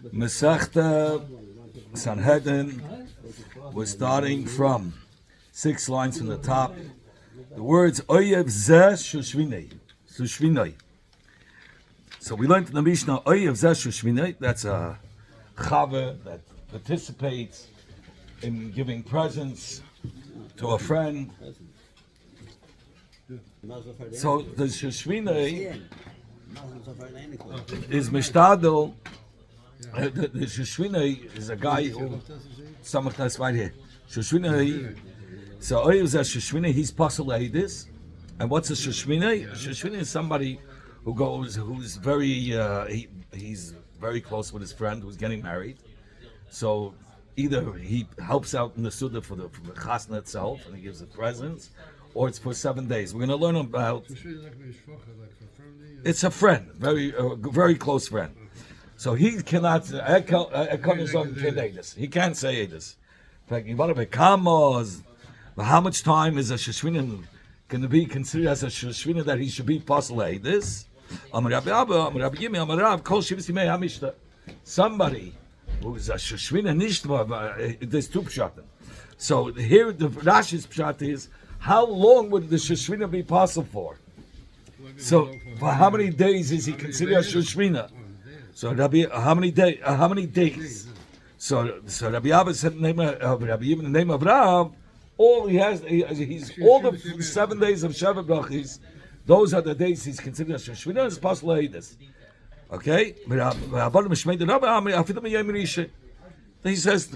Masechta Sanhedrin. We're starting from 6 lines from the top. The words Oyev Zeh Shushvinei. So we learned in the Mishnah Oyev Zeh Shushvinei. That's a chava that participates in giving presents to a friend. So the Shushvinei is Mishtadel. The Shushvinei is a guy who somewhat that's right here. Shushvinei. So Oyev Zeh Shushvinei, he's possible this. And what's a Shushvinei? A Shushvinei is somebody who's very he's very close with his friend who's getting married. So either he helps out in the Suda for the chasna itself and he gives the presents, or it's for 7 days. We're going to learn about. It's a friend, very close friend. So he cannot. He can't say this. How much time is a sheshvina going to be considered as a sheshvina that he should be possible? This. Somebody who's a sheshvina nishtva. There's two pshatim. So here the Rashi's pshat is how long would the sheshvina be possible for? So for how many days is he considered a sheshvina? So Rabbi, how many days? So Rabbi Abba said the name of Rabbi Yim, the name of Rav. All he has, he's all the 7 days of Shabbat brachis. Those are the days he's considered a sheshvina. It's possible to this. Okay. He says the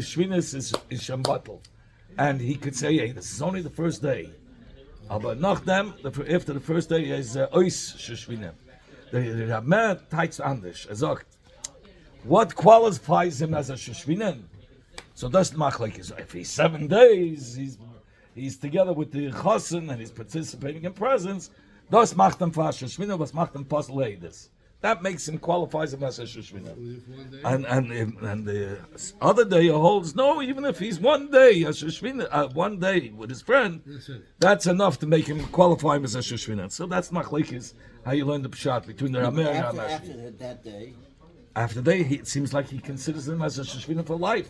shvinas is shambatel, and he could say, "Hey, this is only the first day." But nach dem, after the first day is ois sheshvina. The Rameh takes anders. Sagt, what qualifies him as a sheshvina? So that's machlek is if he's 7 days, he's together with the chassan and he's participating in presents. Das macht him for sheshvina. Was macht him possible this? That makes him qualifies him as a sheshvina. And the other day he holds no. Even if he's 1 day a sheshvina, 1 day with his friend, that's enough to make him qualify him as a sheshvina. So that's machlekes how you learn the pshat between the Rameh and Ramash. After that day. After the day, it seems like he considers him as a sheshvina for life.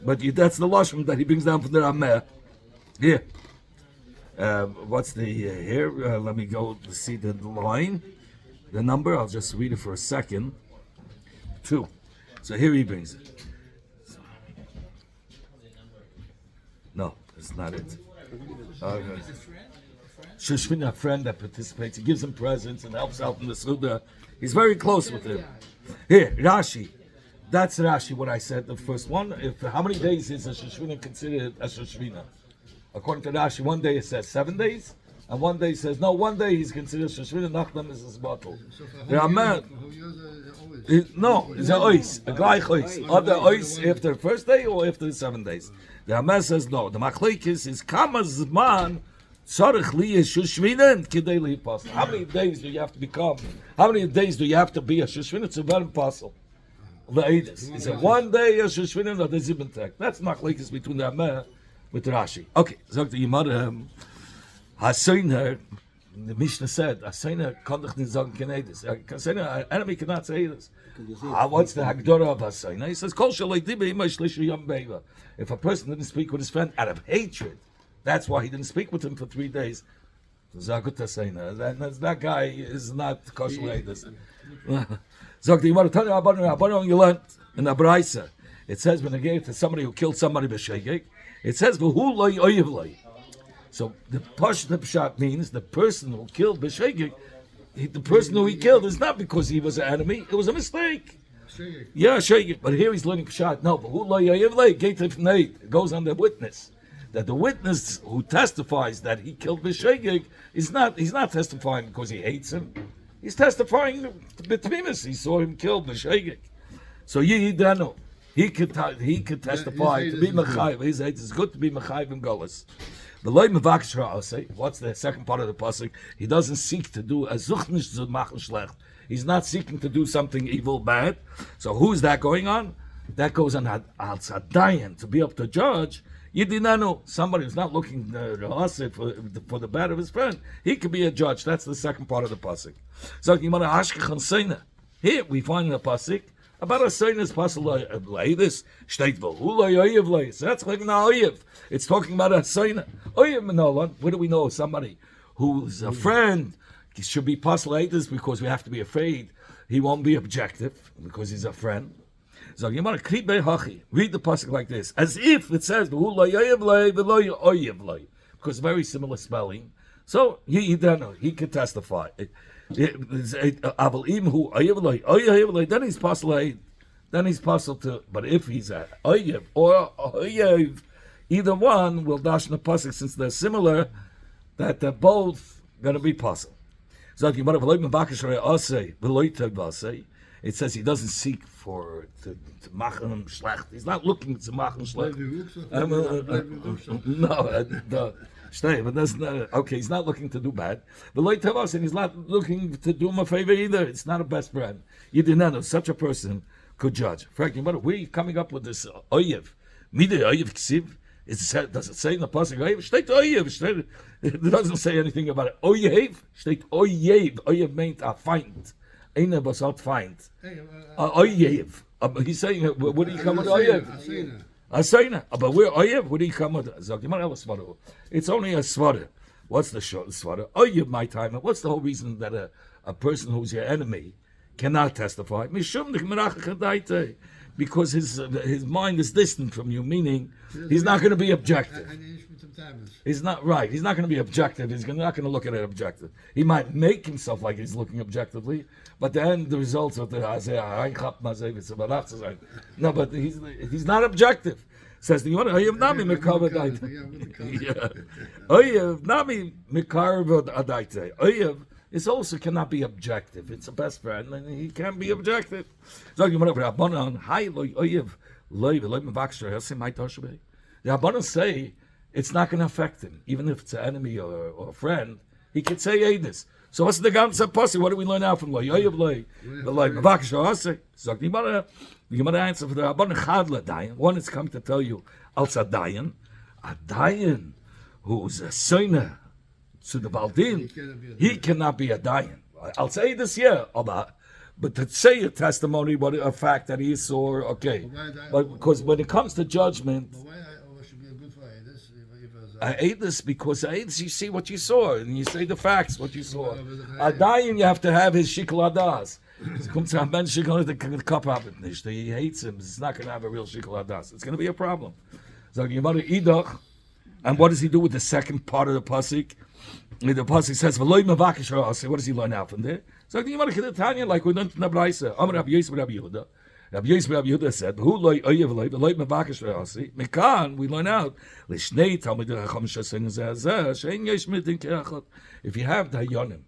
But that's the lashon that he brings down from the Rameh. Here, what's the here? Let me go to see the line. The number, I'll just read it for a second. 2. So here he brings it. No, that's not it. Sheshvina, a friend that participates, he gives him presents and helps out in the Suda. He's very close with him. Here, Rashi. That's Rashi, what I said, the first one. How many days is a Sheshvina considered a Sheshvina? According to Rashi, 1 day it says 7 days. And 1 day says, no, 1 day he's considered Sheshvina, Nachdam is his bottle. No, it's a ois, a gleich ois. Other ois after the first day or after the 7 days. The Rameh says, no. The machlekes is Kama Zman Tzarich Li Sheshvina and Kidei Li Pasal. How many days do you have to become? How many days do you have to be a Sheshvina? It's a very impossible. Is it 1 day a Sheshvina or the Zibentek? That's machlekes between the Rameh with Rashi. Okay, sagt die Gemara, Hasoiner, the Mishnah said, Hasoiner kann doch nicht sagen Kenedis. Hasoiner, an enemy cannot say this. What's the Hagdorah of Hasoiner? He says, Kol shalei dibe ima shlishi yom beiva. If a person didn't speak with his friend out of hatred, that's why he didn't speak with him for 3 days. Zagut Hasoiner. That guy is not kosher leidis. Sagt die Gemara, Tanya Rabbanon, you learned in the Braisa. It says when they gave to somebody who killed somebody b'shegeg, it says v'hu lo oyev lo. So the pshat means the person who killed b'shegeg, the person who he killed is not because he was an enemy; it was a mistake. Yeah, shegeg. But here he's learning pshat. No, v'hu lo oyev lo. It goes on the witness that the witness who testifies that he killed b'shegeg he's not testifying because he hates him. He's testifying b'tmimus. He saw him killed b'shegeg. So Yidano. He could testify to be mechayiv. His hate is good to be mechayiv in Golas. The loy mevakshra asay. What's the second part of the pasuk? He doesn't seek to do a zuchnish zu machen schlecht. He's not seeking to do something evil, bad. So who's that going on? That goes on al tzadayan to be up to judge. Yidinanu, somebody who's not looking for the bad of his friend. He could be a judge. That's the second part of the pasuk. So you want to hashkech and seina. Here we find in the pasuk about a sinus pasuk this state oyev. So that's like an oyev. It's talking about a sinus oyev menolan. What do we know? Somebody who's a friend should be pasuk this because we have to be afraid he won't be objective because he's a friend. So you want to read the pasuk like this, as if it says because very similar spelling. So he could testify. Then he's possible. Then he's possible to. But if he's a oyev or oyev, either one will dash in the pasuk since they're similar, that they're both going to be possible. So it says he doesn't seek for to machen schlecht. He's not looking to machen schlecht. But that's not, okay, he's not looking to do bad. But like Tavos, and he's not looking to do him a favor either. It's not a best friend. You did not know such a person could judge. Frank, where are you coming up with this oyev? Midei oyev ksiv? Does it say in the pasuk oyev? Shteit oyev. It doesn't say anything about it. Oyev? Shteit oyev. Oyev meant a find. Einer was not find. Oyev. He's saying, what do you come with oyev? Asayna, but we're oyev. What do you come with? It's only a svara. What's the short svara? Oyev, my time. What's the whole reason that a person who's your enemy cannot testify? Because his mind is distant from you, meaning he's not going to be objective. He's not right. He's not going to be objective. He's not going to look at it objective. He might make himself like he's looking objectively, but then the results of the no, but he's not objective. Says the one, Oyev nami mekar Oyev nami mekar adaite. Oyev is also cannot be objective. It's a best friend, and he can't be objective. So you want to Rabbanan, hi Oyev loy veloy mevakshter hesem my toshbe. The Rabbanan say it's not going to affect him, even if it's an enemy or a friend. He could say Eidus. So what's the Gamsa Posse? What do we learn out from Loy? Loy, Mavakshah. So the Gemara answer for the Rabban Chadla Dayan. One is coming to tell you, als a Dayan who's a Soina to the Baldin, he cannot be a Dayan. I'll say this year, but to say a testimony, what a fact that he saw, okay. But because when it comes to judgment, I ate this because I ate this. You see what you saw, and you say the facts, what you saw. A dying, you have to have his shikol adas. He hates him. It's not going to have a real shikol adas. It's going to be a problem. So you idach, and what does he do with the second part of the pasuk? The pasuk says, "V'loy mevakashar." What does he learn out from there? So the Gemara Kedatanya, like we learned in the Braisa. Amar Rabbi Yosef Rabbi Yehuda. Rabbi Yosef Rabbi Yehuda said, "Who loy oyev loy v'loy mevakashar asi." Mekan we learn out lishnei talmidei chacham shasen zeh shein yesh midin keachot. If you have dayanim,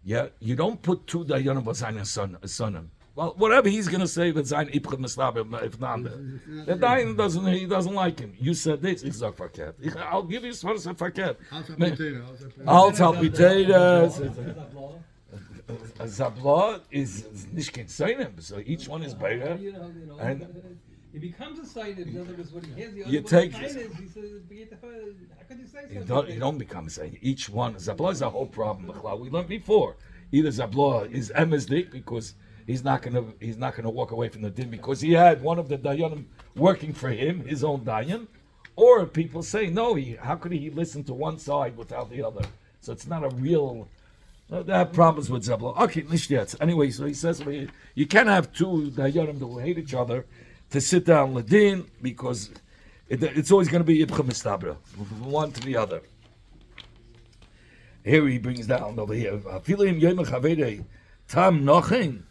yeah, you don't put two dayanim b'zayin sonim. Well, whatever he's going to say, that's zayin ipchad mislabim if not. The dayan doesn't like him. You said this. He's like faket. I'll give you svar said faket. I'll tell potatoes. Zabla is nishkin seinim, so each one is better. And he becomes a seinim. In other words, when he has the you other take. one, he says, "How could you say something?" You don't become a seinim. Each one. Zabla is a whole problem. We learned before. Either Zabla is emesdik because he's not gonna walk away from the din because he had one of the dayanim working for him, his own dayan, or people say no. How could he listen to one side without the other? So it's not a real. They have problems with Zabla. Okay, nicht yet. Anyway, so he says you can't have two dayanim that will hate each other to sit down ladin because it's always going to be ibcha mistabra, from one to the other. Here he brings down over here. Tam noching.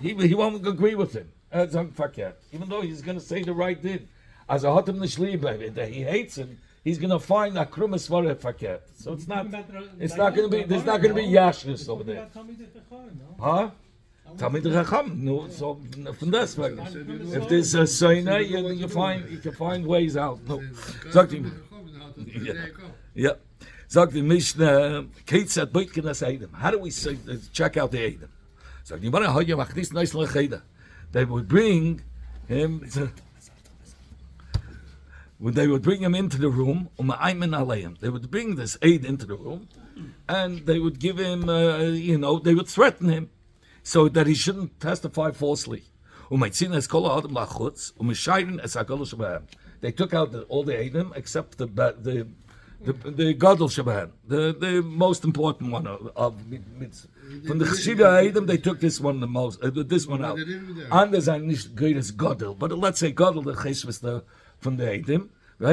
He won't agree with him. Even though he's going to say the right thing. As a hotam nishli, that he hates him. He's going to find a krumas vare faket. So it's not going to be. There's not going to be yashness over there. Huh? Talmid Chacham. No. So from this, if there's a soina, you can find ways out. No. Yeah. Sagt die Mishnah, Ketzat Boitkenas Eidem. How do we say, check out the Eidem? Sagt die Gemara, Hoya Machnis Neis Lecheda. They would bring him into the room, they would bring this aid into the room, and they would give him, they would threaten him. so that he shouldn't testify falsely. They took out all the Edom except the Gadol Shabahan, the most important one of from the Cheshiva Edom. They took this one the most, this one out. Anders are nicht great as Gadol, but let's say Gadol the Cheshiva from the Edom. How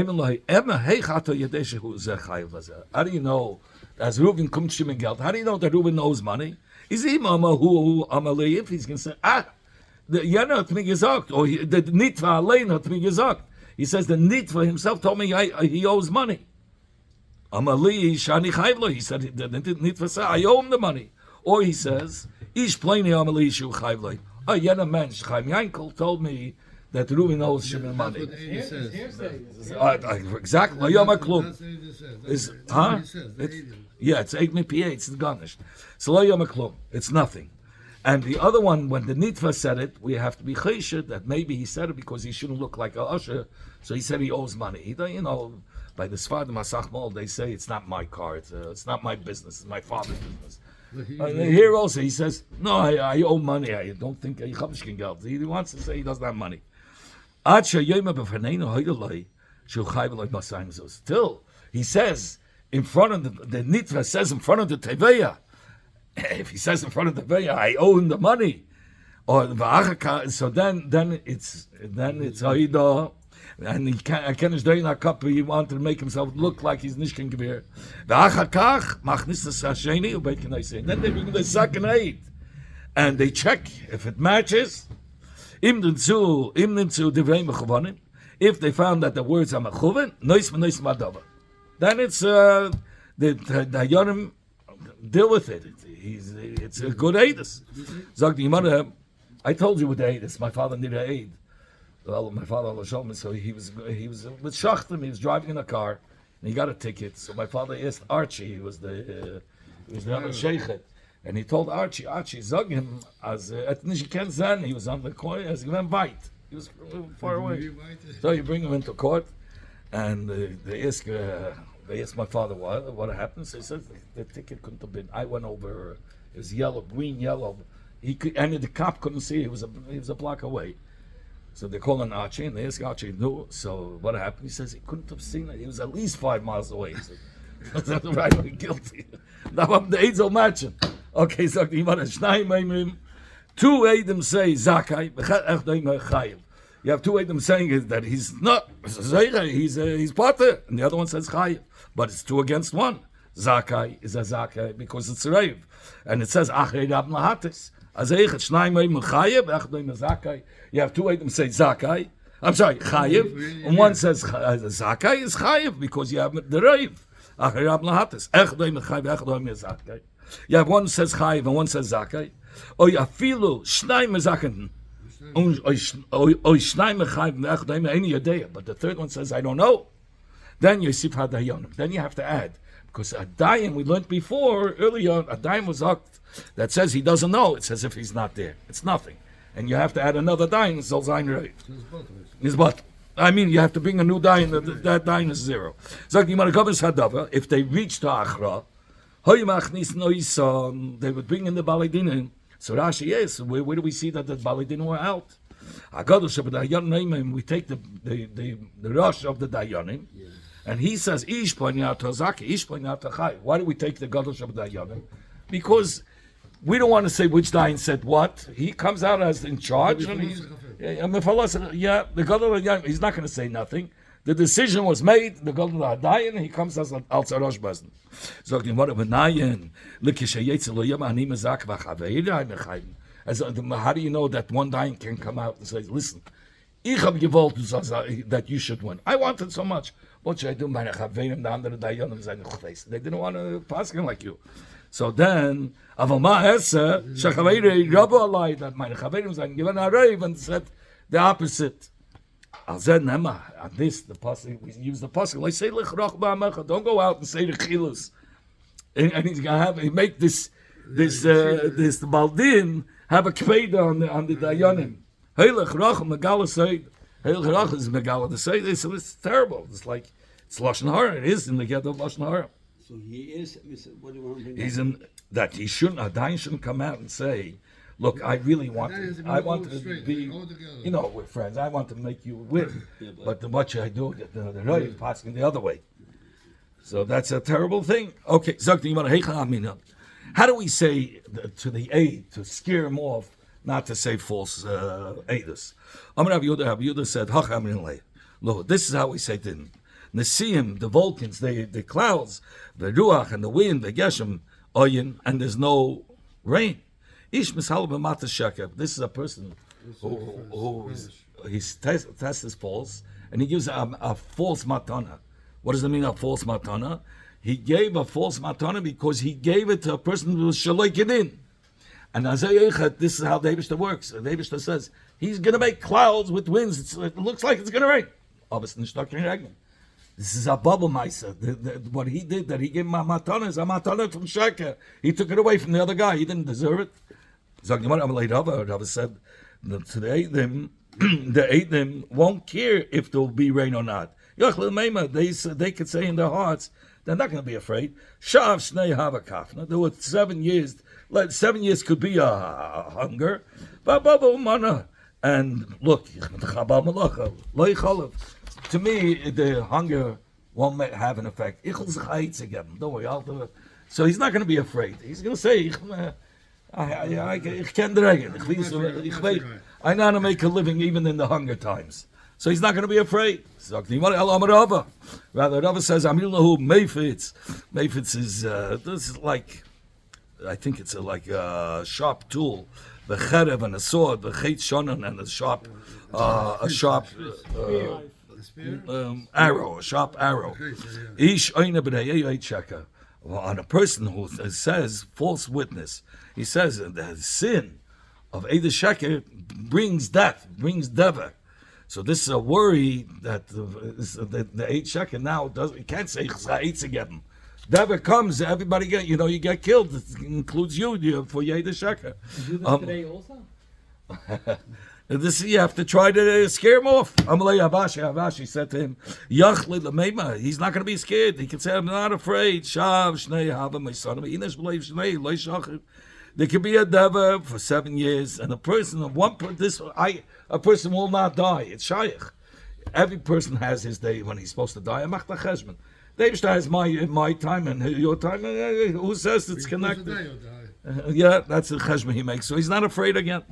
do you know? As Reuben comes to him in Geld, how do you know that Reuben knows money? Is he if he's going to say, the Jana hat mir gesagt, or the Nitva allein hat mir gesagt. He says the Nitva himself told me he owes money. Amali shani chayvlo. He said the Nitva said I owe him the money. Or he says ish plaini amali shu chayvlo. A Jana mensch Chaim Yankel told me that Reuben owes Shimon money. Exactly. Yom HaKlum. It's 8 PA. It's garnished. So Yom HaKlum. It's nothing. And the other one, when the Nitva said it, we have to be chesed that maybe he said it because he shouldn't look like a usher. So he said he owes money. By the Sfardim Masach Mol, they say it's not my car. It's not my business. It's my father's business. Here also he says, no, I owe money. I don't think he wants to say he doesn't have money. Still, he says in front of the Nitva says in front of the Teveya. If he says in front of the Teveya, I owe him the money, or so then it's Haida, and he can't do in a cup. He wanted to make himself look like he's Nishkin Gewir. Then they bring the second aid, and they check if it matches. If they found that the words are mechuven, then it's the Yonim deal with it. It's a good aidus. I told you with the aidus. My father needed an aid. Well, my father showed me. So he was with Shachtim. He was driving in a car, and he got a ticket. So my father asked Archie. He was the sheikh, and he told Archie, zog him as etnish ken zen. He was on the corner as he went bite. He was far away. So you bring him into court, and they ask my father what happened. So he says the ticket couldn't have been. I went over. It was yellow, green, yellow. He could, and the cop couldn't see. He was a block away. So they call on Archie, and they ask Archie, no. So what happened? He says he couldn't have seen it. He was at least 5 miles away. He said, that's right, guilty. Now I'm the Eidsel matching. Okay, so the Iman 2 Edom say Zakai, you have 2 Edom saying that he's not, he's Potter, and the other one says Chayiv. But it's 2 against 1. Zakai is a Zakai because it's a Reiv. And it says Achrei Rab Lahatis. You have 2 Edom say Zakai. I'm sorry, Chayiv. And one says Zakai is Chayiv because you have the Reiv. Achrei Rab Lahatis. You have one says Chayiv and one says Zakai. Or you have Filu, Shnaim Zaken. But the third one says, I don't know. Then you see Hadayonim. Then you have to add. Because a Dayan, we learned before, earlier, a Dayan was hooked that says he doesn't know. It's as if he's not there. It's nothing. And you have to add another Dayan, so Zayin right. His but. I mean, you have to bring a new Dayan, that Dayan is 0. If they reach to Achra, they would bring in the Baladinim. So Rashi, yes, where do we see that the Baladinim were out? We take the rush of the Dayanim, and he says, Ish Ponyat Zaki, Ish Ponyat Chai. Why do we take the Gadosh of the Dayanim? Because we don't want to say which Dayan said what. He comes out as in charge, and he's, the Gadosh of the Dayanim, he's not going to say nothing. The decision was made, the Golden Dayan, he comes as Al Tzarosh Bazn. Sagt ihm, what of a Nayan, how do you know that one Dayan can come out and say, listen, ich hab gewollt that you should win. I wanted so much. What should I do? Meine Chaverim, the andere Dayanim, they didn't want to pass him like you. So then, aber ma esse, Shachaveri, Rabbi Alai, that meine Chaverim sagen, given a rave, and said the opposite. Al Zed Nema, on this, the pasuk, we use the pasuk. Like say, don't go out and say the chilus. And he's gonna have make this Baldin have a kveda on the Dayanim. Heilech Rach Megala Seid. Heilech Rach is Megala the Seid. So it's terrible. It's like it's Lashon Hara. It is in the ghetto of Lashon Hara. So he is. What do you want to bring? He's in that he shouldn't. A Dayan shouldn't come out and say, look, I really want That is to, to I go want all to straight, be, all together. you know, we're friends. I want to make you win. But the much I do, the right is passing the other way. So that's a terrible thing. Okay, how do we say to the aid, to scare him off, not to say false aiders? Rabbi Yehuda said, look, this is how we say it. Nesiim, the Vulcans, the clouds, the Ruach and the wind, the Geshem, Oyin, and there's no rain. Ish Mishal b'mata sheker. This is a person who his test is false, and he gives a false matana. What does it mean, a false matana? He gave a false matana because he gave it to a person who was shaloikin. And this is how the Eibishter works. The Eibishter says he's going to make clouds with winds. It looks like it's going to rain. This is a bubble meiser. What he did, that he gave him a matana, is a matana from Sheker. He took it away from the other guy. He didn't deserve it. Rava said to the Eidim won't care if there will be rain or not. They could say in their hearts, they're not going to be afraid. Shav Shnei Havakafna. There were 7 years. 7 years could be a hunger. And look, to me, the hunger won't have an effect. Don't worry, I'll do it. So he's not going to be afraid. He's going to say, ich can dragen. I know how to make a living even in the hunger times. So he's not going to be afraid. Rather, Rava says, Amilahu Mayfitz. Mayfitz is, this is like, I think it's like a sharp tool. The cherev and a sword, the chet shonon and a sharp arrow, a sharp arrow. Ish oina b'nei sheka. On a person who says false witness, he says the sin of Eid Sheker brings death, brings dever. So this is a worry that the Eid Sheker now does. You can't say chayitz again. Dever comes, everybody you get killed. It includes you for Eid Sheker. You do this today also? This you have to try to scare him off. Amalei Avashi said to him, Yachli Lameima, he's not going to be scared. He can say, I'm not afraid. Shav Shnei Hava my son. There could be a dever for 7 years, and a person will not die. It's shaykh. Every person has his day when he's supposed to die. Machta cheshbon. David has my time and your time. Who says it's connected? Yeah, that's the cheshbon he makes. So he's not afraid again.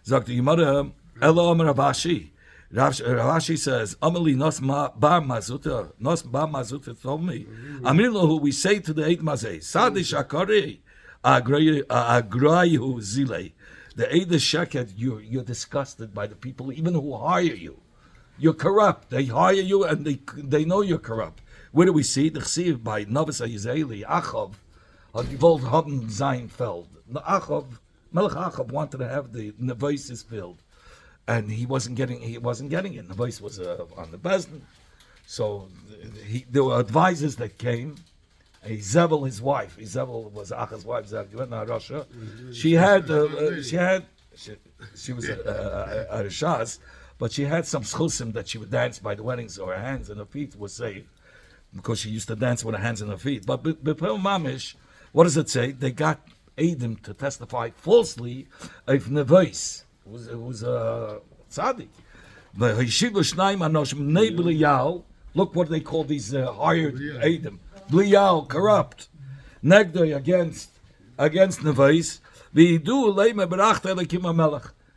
Sagt die Gemara, Elo Amar Ravashi. Ravashi says, Amali nos bar mazuta told me. Amilahu, we say to the 8 mazeh, Sadi shakari agrayu zile. The 8 sheket, you're disgusted by the people even who hire you. You're corrupt. They hire you and they know you're corrupt. Where do we see? The chsiv by Novus Yisraeli, Achov, hat gewollt haben sein Feld. Melech Achab wanted to have the Nevoises filled, and he wasn't getting it. Nevois was on the Bezdin, so there were advisors that came. Zevel, his wife, Zevel was Achab's wife. Zevel, Russia. She was a Rishas, but she had some schusim that she would dance by the weddings, so her hands and her feet were saved because she used to dance with her hands and her feet. But B'Pel Mamish, what does it say? They got Adam to testify falsely if Nevois was a tzaddik. Look what they call these hired Adam. Bliyal, corrupt. Negdoi against Nevois.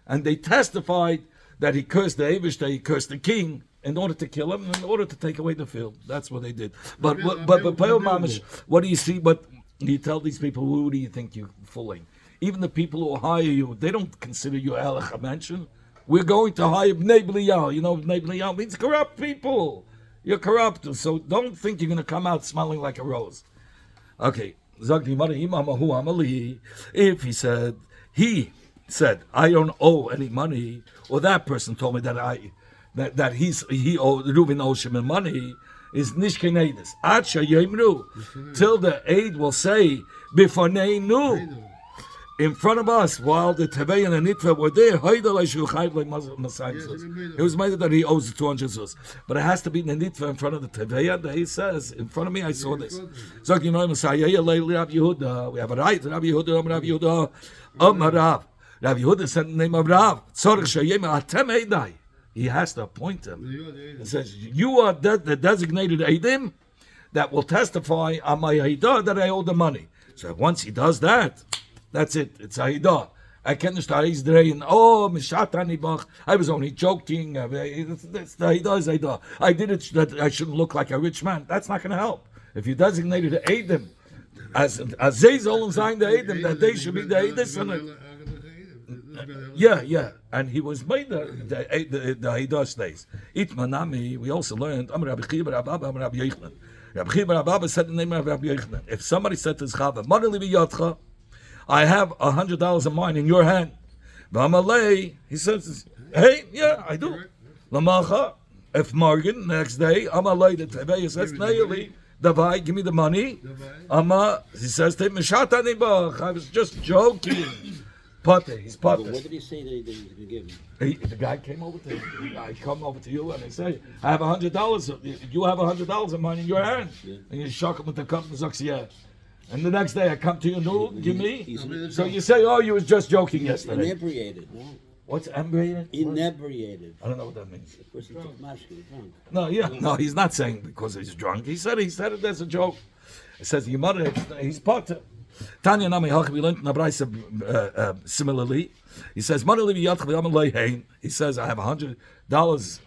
And they testified that he cursed the Eibishter, he cursed the king in order to kill him, in order to take away the field. That's what they did. But Mamish, what do you see? But you tell these people, who do you think you're fooling? Even the people who hire you, they don't consider you Elech mention. We're going to hire Bnei B'liyal. You know, Bnei B'liyal means corrupt people. You're corrupt, so don't think you're going to come out smelling like a rose. Okay. If he said, I don't owe any money, or that person told me that he owed Reuven owes him money, is nishkenedis. Acha yemru, till the aid will say bifoneinu, in front of us, while the Tevei and the Nitva were there. It was made that he owes the 200 zuz, but it has to be the Nitva in front of the Tevei that he says, in front of me I saw this. So you know, we have a right, Rabbi Yehuda, Amarav. Rav Yehuda said in the name of Rav, Tzorich Sheyema Atem Eidai. He has to appoint him. He says, you are the designated Eidim that will testify on my Haidah that I owe the money. So once he does that, that's it. It's Haidah. I can't start draying. Oh, Mishatani Bach. I was only joking. It's the Haidah is Haidah. I did it that I shouldn't look like a rich man. That's not going to help. If you designated the Eidim, as Zayzol and Zayin the Eidim, that they should be the Eidim. Yeah, and he was made the Haidah stays. Itmanami, we also learned, Amar Rabbi Chiya bar Abba, Amar Rabbi Yochanan. Rabbi Chiya bar Abba said the name of Rabbi Yochanan. If somebody said to his Chava, Mani li biyadcha, I have $100 of mine in your hand. V'amalei, he says, hey, yeah, I do. Lamacha, if Morgan, next day, Amalei, the Tevei says, Neili, Davai, give me the money. He says to him, Mishatani bach, I was just joking. Potter, he's Potter. What did he say that he was going to give him? The guy came over to him. I come over to you and I say, I have $100. You have $100 of mine in your hand. Yeah. And you shock him with the cup and says, yeah. And the next day I come to you, no, give me. So you say, oh, you was just joking yesterday. Inebriated, no? What's inebriated? Inebriated. I don't know what that means. Because he took mashke, drunk. No, he's not saying because he's drunk. He said it as a joke. It says your mother, he's Potter. Tanya Nami Hach, we learned in the Braisa similarly. He says, he says, I have $100.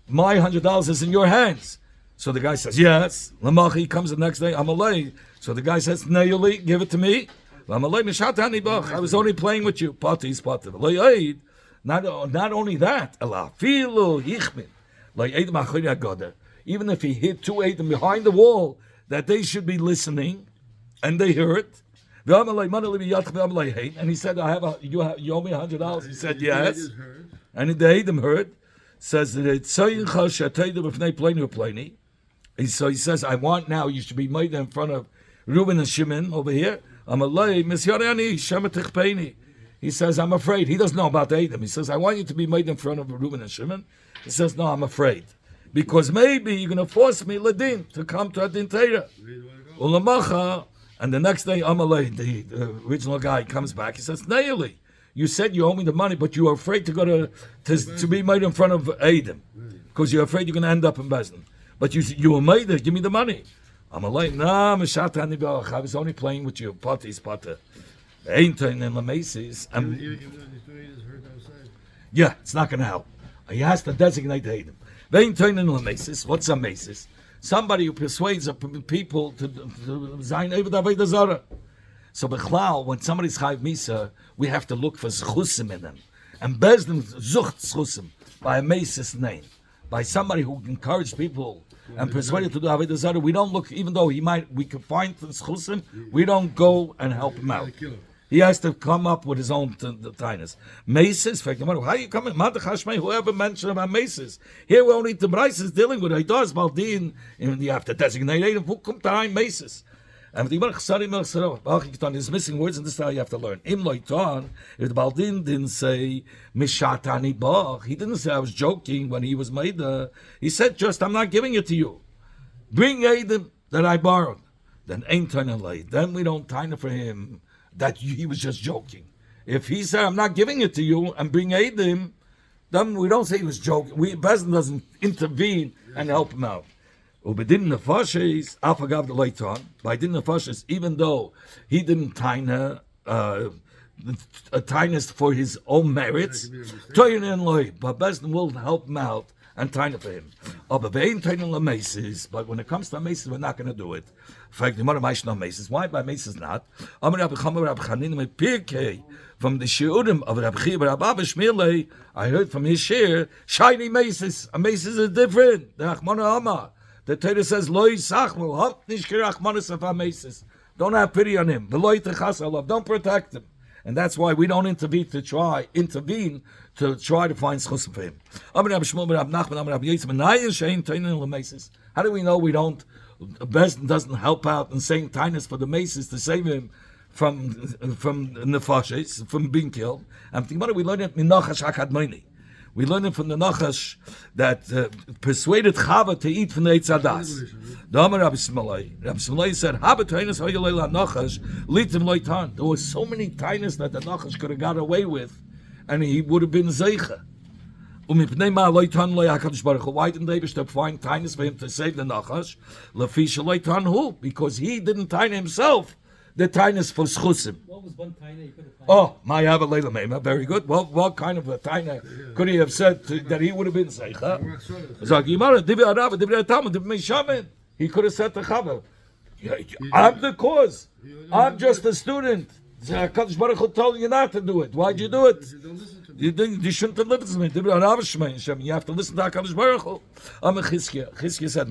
My $100 is in your hands. So the guy says, yes. He comes the next day, Amalei. So the guy says, Neili, give it to me. I was only playing with you. Not only that, even if he hid two Eidim behind the wall, that they should be listening, and they hear it. And he said, you owe me $100. He said, yes. And the Eidim heard. Says that so he says, I want now, you should be made in front of Reuben and Shimon over here. He says, I'm afraid. He doesn't know about the Eidim. He says, I want you to be made in front of Reuben and Shimon. He says, no, I'm afraid. Because maybe you're going to force me, Ladin, to come to Adin Teira. And the next day, Amalei, the original guy, comes back. He says, Neili, you said you owe me the money, but you are afraid to go to be made in front of Eidim. Because you're afraid you're going to end up in Bezdin. But you were made there, give me the money. Amalei, nah, I was only playing with you. Potter. Ain't in the Macy's. Yeah, it's not going to help. He has to designate Eidim. What's a Macy's? Somebody who persuades people to Zayin Eved Avodah Zarah. So Bechlal, when somebody's Chayiv Misa, we have to look for Zchusim in them. And Bezdin Zucht Zchusim by a Macy's name. By somebody who encouraged people and persuaded to do Avodah Zarah. We don't look, even though we could find the Zchusim, we don't go and help him out. He has to come up with his own tinus. Maces, how are you coming? Whoever mentioned about maces. Here we only the Bryce is dealing with Haidas Baldin, and you have to designate it. Who come time maces? And the is missing words, and this is how you have to learn. If the Baldin didn't say Mishatani Bach, he didn't say I was joking when he was made. He said just I'm not giving it to you. Bring Eidim that I borrowed. Then ain't turning late. Then we don't time for him that he was just joking. If he said, I'm not giving it to you, and bring Eidim, then we don't say he was joking. Bezdin doesn't intervene and help him out. Ubedin nefashes, afagav the later on, by din nefashes, even though he didn't taina a tainus for his own merits, but Bezdin will help him out and taina for him. But when it comes to maces, we're not going to do it. In fact, the mother no maces. Why by maces not? From the shiurim of Rabbi Chiya bar Abba Shmilei, I heard from his share, shiny maces. A maces is different. The Torah says, Lo yisachmu, hop nishkir achmanis of maces. Don't have pity on him. Don't protect him. And that's why we don't intervene to try to find schusim for him. How do we know we don't? Bezdin doesn't help out in saying tinus for the maces to save him from nefashes, from being killed. And we learn it minachash hakadmoni. We learn it from the Nachash that persuaded Chava to eat from the Eitz Hadas. The Amar Rabbi Shmuel said, "Haba tainas hayolei la Nachash litim loitan." There were so many tainas that the Nachash could have got away with, and he would have been zeicha. Why didn't they find tainas for him to save the Nachash? Lafisha loitan hu, because he didn't taina himself. The tainas for schusim. What was one taina you could have found? Oh, my Ava Leila Mema, very good. Well, what kind of a taina could he have said that he would have been zeicha? He could have said to Chava, I'm the cause. I'm just a student. HaKadosh Baruch Hu told you not to do it. Why'd you do it? You shouldn't have listened to me. You have to listen to HaKadosh Baruch Hu. Chizkiah said,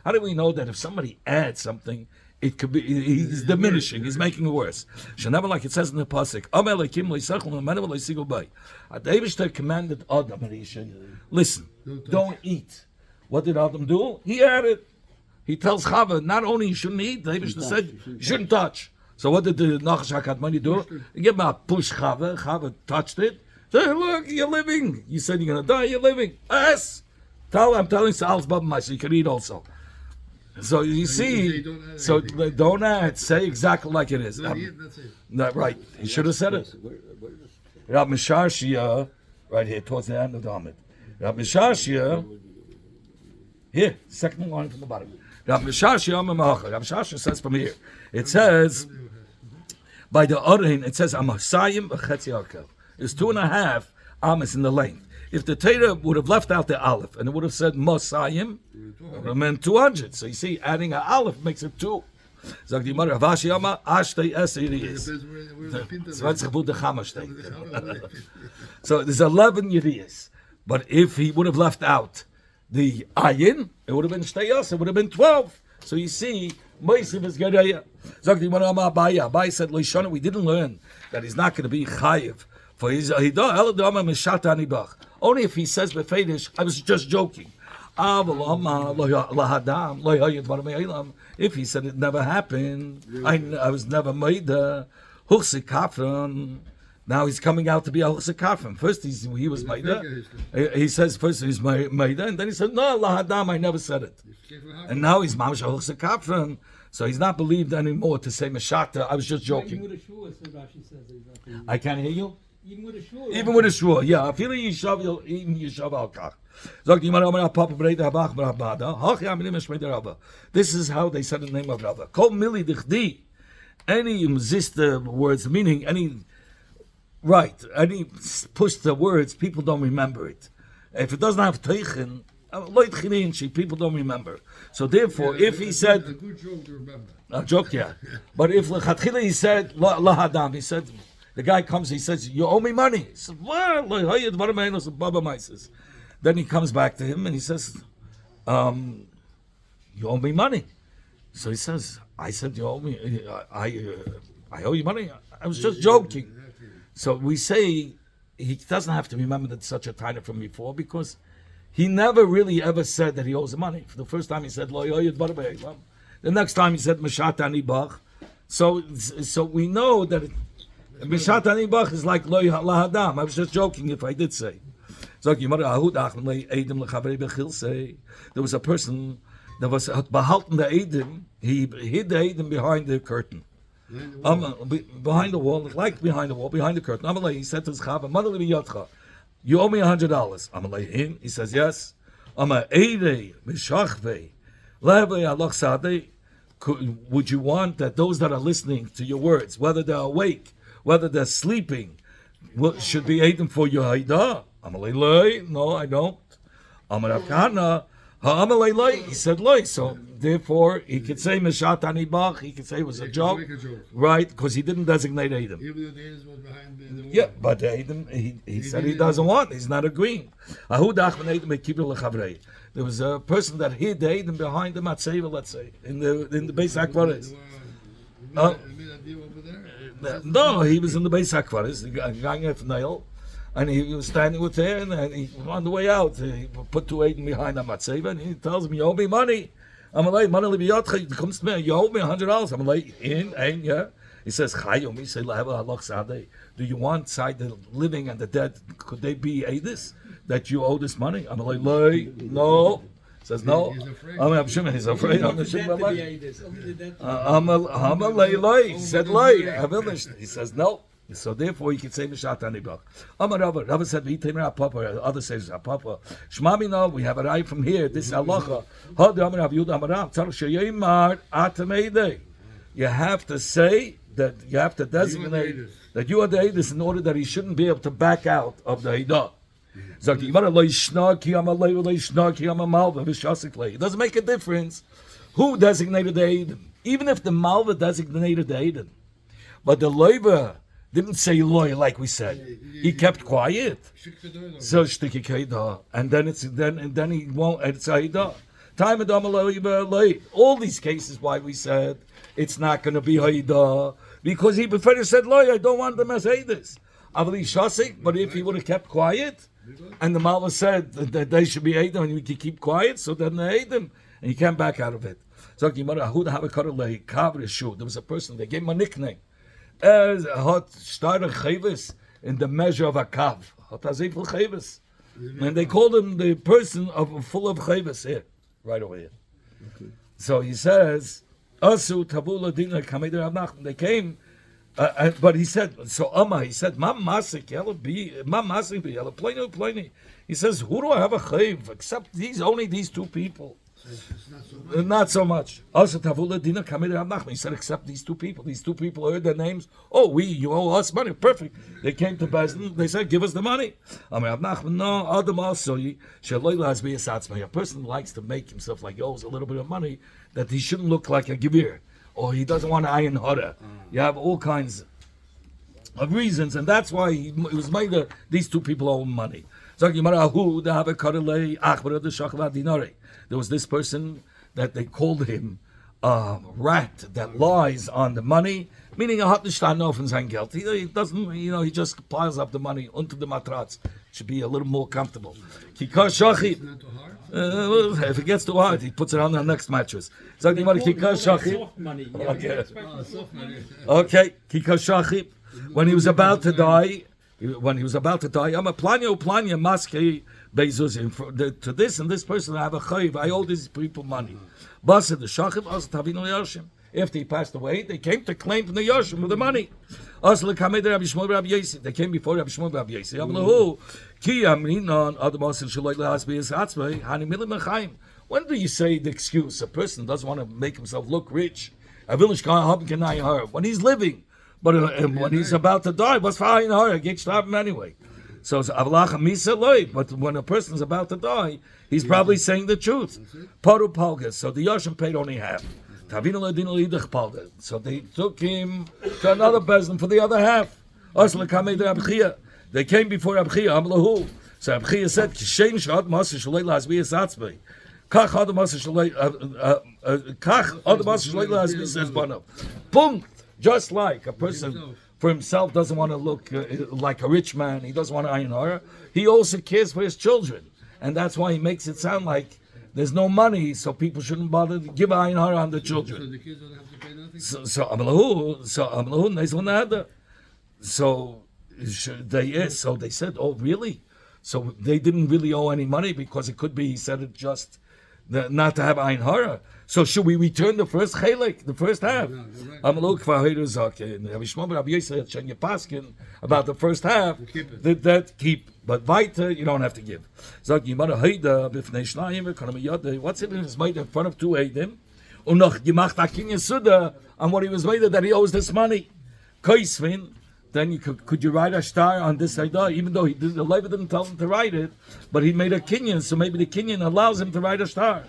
how do we know that if somebody adds something, it could be, he's diminishing, he's making it worse? Never, like it says in the Pasuk, the Eibishter commanded Adam, listen, don't eat. What did Adam do? He added. He tells Chava, not only you shouldn't eat, the Eibishter said you shouldn't touch. So what did the Nachash HaKadmoni do? He gave him a push Chava. Chava touched it. Say, look, you're living. You said you're going to die, you're living. Yes. I'm telling Sal's Baba, so you can eat also. So you see, so don't add. Say exactly like it is. Right. He should have said it. Rab Misharshia, right here, towards the end of the Amid. Rab Misharshia, here, second line from the bottom. Rab Misharshia says from here. It says, by the Orein, it says, Amasayim v'chetzi arkel. It's 2.5 amas in the length. If the Torah would have left out the aleph and it would have said Masayim, it would have meant 200. So you see, adding an aleph makes it 2. So there's 11 yiriyas. But if he would have left out the ayin, it would have been shteyas, it would have been 12. So you see, Moisiv is Gereya. Abai said, Leishana, we didn't learn that he's not going to be chayiv. For his only if he says befedish, I was just joking. If he said it never happened, I was never made the now he's coming out to be a Huchse. First he was Maida. He says first he's Maida, and then he said, no, Lahadam, I never said it. And now he's Mamash Huchse. So he's not believed anymore to say Meshata. I was just joking. Even with a shua, Rashi says he's not believed. I can't hear you. Even with a shua. Even with a shua, yeah. Feeling Yishav, even Yishav al Kach. This is how they said the name of Rava. Kol mili dichdi. Any mzista words, meaning any push the words, people don't remember it. If it doesn't have teichen, people don't remember. So therefore, if he said a good joke to remember. A joke, yeah. But if lechatchila he said lahadam, he said the guy comes, he says, you owe me money. He says, what? Then he comes back to him and he says, you owe me money. So he says, I said you owe me. I owe you money. I was just joking. So we say he doesn't have to remember that such a taina from before because he never really ever said that he owes the money. For the first time he said lo yoyed barbe. The next time he said Meshat Anibach. So we know that Meshat Anibach is like lo lahadam. I was just joking if I did say. There was a person that was behalten the Eidim. He hid the Eidim behind the curtain. Behind the wall, like behind the wall, behind the curtain. He said to his Chava, you owe me $100. He says, yes. Would you want that those that are listening to your words, whether they're awake, whether they're sleeping, should be Eidim for your Haidah? No, I don't. He said loy. So therefore, he could say Meshat Anibach. He could say it was a joke, right? Because he didn't designate Eidim. Yeah, but Eidim, he said he doesn't want. He's not agreeing. There was a person that hid the Eidim behind the Matzeva, let's say, in the Beis Hakvaris. No, he was in the Beis Hakvaris, the guy at Nail. And he was standing with her, and he on the way out, he put 2 Eidim behind the Matzeva, and he tells me, you owe me money. I'm like, money he comes to me, you owe me $100. I'm like, yeah. He says, Chayom, he said, do you want side the living and the dead? Could they be Adis that you owe this money? I'm like, no. He says, no. He's afraid. I'm Shimon, he's afraid. I'm Dead Shimon. to be Aedis, only the dead to be I'm a lay. He said, lay. He says, no. So therefore, you can say Mishat Anibach. Amar Rava. Rava said, "V'yitem Papa." Other says Papa. Shmami no. We have a right from here. This is halacha. Had Amar Rav Yehuda Amar Ram. Tzarich sheyimar atamedei. You have to say that you have to designate that you are the Eidus in order that he shouldn't be able to back out of the Eidah. It doesn't make a difference who designated the Eidim, even if the Malva designated the Eidim. But the Leiva didn't say loy like we said. He kept quiet. So and then he won't. It's Eidah. Time all these cases why we said it's not going to be Eidah because he before said loy. I don't want them as Eidus. But if he would have kept quiet. And the Malva said that they should be Eidim and you can keep quiet, so then they ate them, and he came back out of it. So there was a person, they gave him a nickname. In the measure of a kav. And they called him the person full of chayvus here, right over here. Okay. So he says, Asu Tabula Dina Kameder Avnach. They came. But he said, he said, Ma Masik, Pliny. He says, who do I have a chayv except only these two people? Not so much. Also, Tavula Dina Kameder Avnach. He said, except these two people. These two people heard their names. Oh, you owe us money. Perfect. They came to Bezdin. They said, give us the money. No, Adam also. A person likes to make himself like he owes a little bit of money that he shouldn't look like a gevir. Or he doesn't want ayin hara. You have all kinds of reasons, and that's why it was made that these two people owe money. There was this person that they called him a rat that lies on the money, meaning a hatnishtan sein Geld. He doesn't, he just piles up the money onto the matratz. It should be a little more comfortable. If it gets too hard, he puts it on the next mattress. soft money. Okay, Kikar Shachib. When he was about to die, I'm a planya maske bezuzim to this and this person. I have a chayiv. I owe these people money. Basa the Shachib also tavinu yoshim. After he passed away, they came to claim from the yoshim with the money. They came before Rabbi Shmuel Rabbi Yossi. When do you say the excuse? A person doesn't want to make himself look rich. When he's living, but when he's about to die, what's fine? I get starved anyway. So but when a person's about to die, he's probably saying the truth. Paru palgas. So the Yashim paid only half. So they took him to another bezdin for the other half. They came before Abchia. So Abchia said, "Kishem shad masir shalei lasbi esatzbei. Kach ad masir shalei lasbi says banav." Boom! Just like a person for himself doesn't want to look like a rich man, he doesn't want to ayin hara. He also cares for his children, and that's why he makes it sound like there's no money, so people shouldn't bother to give ayin hara on the children. So the kids don't have to pay nothing? So they said, oh, really? So they didn't really owe any money because it could be, he said it just not to have ayin hara. So should we return the first chelik, the first half? About the first half, that keep. But weiter, you don't have to give. What's it in his made in front of two Eidim? Und noch gemacht a kinyan suda on what he was made that he owes this money. Koisvin, then could you write a star on this Eidah, even though the Levi didn't tell him to write it, but he made a kinyan, so maybe the kinyan allows him to write a star.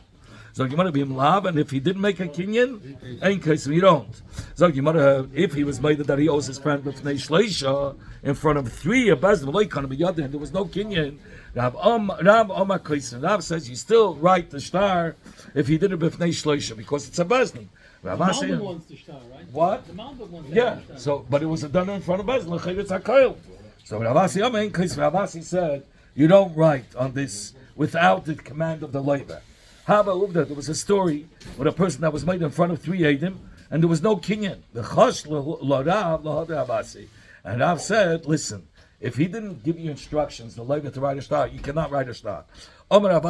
So you might be him lav, and if he didn't make a kinyan, ain't case you don't. So you might have, if he was made that he owes his friend b'fnei shleisha in front of three a bezdin v'loikana b'yadin, there was no kinyan. Rav Omar Kaisen. Rav says you still write the star if he did it b'fnei shleisha because it's a bezdin. The Malbim wants the star, right? What? The Malbim wants the Yeah. star. So, but it was done in front of bezdin. L'chayritz hakoil. So Ravasi said you don't write on this without the command of the Levi. How about that? There was a story with a person that was made in front of three Eidim, and there was no kinyan. The chosh l'Rav l'Hadar Abasi. And Rav said, listen, if he didn't give you instructions, the Levi to write a star, you cannot write a star. But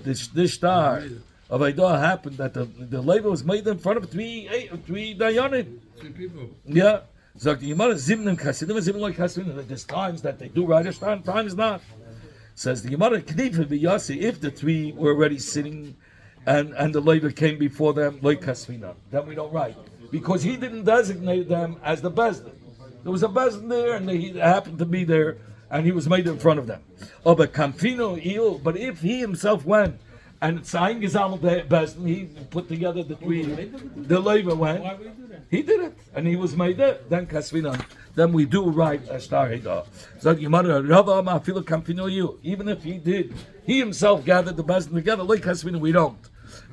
this star of Eidah happened that the Levi was made in front of three Dayanim. Three people. Yeah. So there's times that they do write a star and times not. Says the Gemara, if the three were already sitting and the Levi came before them, then we don't write. Because he didn't designate them as the Bezdin. There was a Bezdin there and he happened to be there and he was made in front of them. But if he himself went and signed Gizal Bezdin, he put together the three, the Levi went. Why would he do that? He did it, and he was made it. Then Kasvinan. Then we do write a star Heda. So you even if he did, he himself gathered the best together. Like Kasvinan, we don't.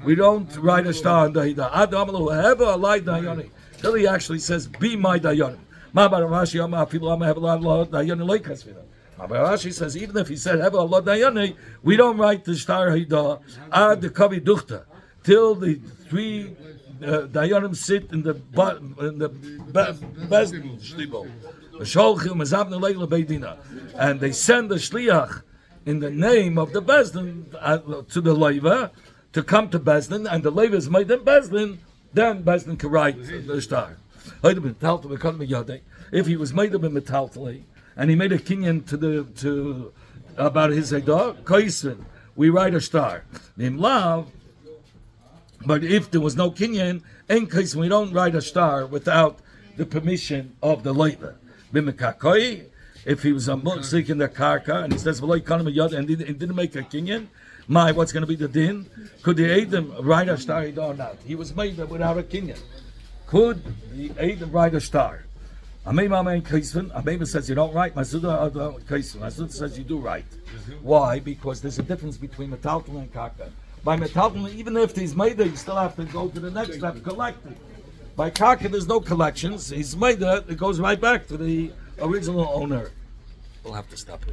We don't write a star on the Heda. Adam whoever allied Dayani. Till he actually says, "Be my Dayani." Rashi says even if he said "Have Allah Dayani," we don't write the star Heda ad the kavi duchta till the three. Dayanim sit in the Bezdin shtibel, and they send the shliach in the name of the Bezdin to the Levi to come to Bezdin, and the Levi is made in Bezdin. Then Bezdin can write the star. If he was made of a metaltali and he made a kinyan to about his edah, kaisvin, we write a star. Nim lav. But if there was no kinyan, in case we don't write a star without the permission of the Levi. Bimekakoi, if he was a muksik in the karka and he says and he didn't make a kinyan, what's going to be the din? Could the Adam write a star or not? He was made without a kinyan. Could the Adam write a star? Amema says you don't write. Masuda says you do write. Why? Because there's a difference between metaltal and karka. By metalton, even if he's made it, you still have to go to the next step, collect it. By Kaka, there's no collections. He's made it goes right back to the original owner. We'll have to stop it.